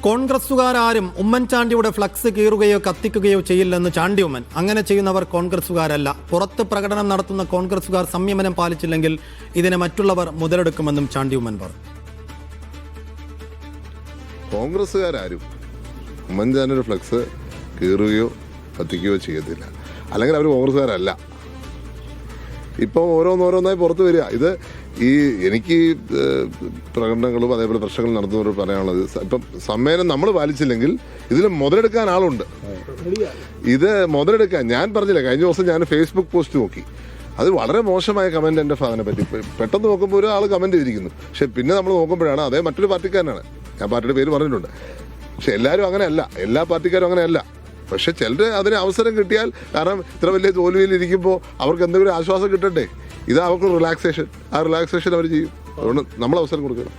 കോൺഗ്രസുകാരും ഉമ്മൻചാണ്ടിയുടെ ഫ്ലക്സ് കീറുകയോ കത്തിക്കുകയോ ചെയ്യില്ലെന്ന് ചാണ്ടി ഉമ്മൻ. അങ്ങനെ ചെയ്യുന്നവർ കോൺഗ്രസുകാരല്ല. പുറത്ത് പ്രകടനം നടത്തുന്ന കോൺഗ്രസുകാർ സംയമനം പാലിച്ചില്ലെങ്കിൽ ഇതിനെ മറ്റുള്ളവർ മുതലെടുക്കുമെന്നും ചാണ്ടി ഉമ്മൻ പറഞ്ഞു. കോൺഗ്രസുകാരും ഉമ്മൻചാണ്ടിയുടെ ഫ്ലക്സ് കീറുകയോ കത്തിക്കുകയോ ചെയ്യത്തില്ല, അല്ലെങ്കിൽ അവർ കോൺഗ്രസുകാരല്ല. ഇപ്പം ഓരോന്നോരോന്നായി പുറത്തു വരിക. ഇത് എനിക്ക് പ്രകടനങ്ങളും അതേപോലെ പ്രശ്നങ്ങൾ നടത്തുന്നവർ പറയാനുള്ളത്, ഇപ്പം സമ്മേളനം നമ്മൾ പാലിച്ചില്ലെങ്കിൽ ഇതിൽ മുതലെടുക്കാൻ ആളുണ്ട്. ഇത് മുതലെടുക്കാൻ ഞാൻ പറഞ്ഞില്ല, കഴിഞ്ഞ ദിവസം ഞാൻ ഫേസ്ബുക്ക് പോസ്റ്റ് നോക്കി, അത് വളരെ മോശമായ കമൻറ്റ് എൻ്റെ ഫാദിനെ പറ്റി. പെട്ടെന്ന് നോക്കുമ്പോൾ ഒരാൾ കമൻറ്റ് ചെയ്തിരിക്കുന്നു, പക്ഷെ പിന്നെ നമ്മൾ നോക്കുമ്പോഴാണ് അതേ മറ്റൊരു പാർട്ടിക്കാരനാണ്. ഞാൻ പാർട്ടിയുടെ പേര് പറഞ്ഞിട്ടുണ്ട്. പക്ഷെ എല്ലാവരും അങ്ങനെയല്ല, എല്ലാ പാർട്ടിക്കാരും അങ്ങനെയല്ല. പക്ഷെ ചിലർ അതിന് അവസരം കിട്ടിയാൽ, കാരണം ഇത്ര വലിയ തോൽവിയിൽ ഇരിക്കുമ്പോൾ അവർക്ക് എന്തെങ്കിലും ആശ്വാസം കിട്ടട്ടെ, ഇത് അവർക്ക് റിലാക്സേഷൻ, ആ റിലാക്സേഷൻ അവർ ചെയ്യും. അതുകൊണ്ട് നമ്മൾ അവസരം കൊടുക്കണം.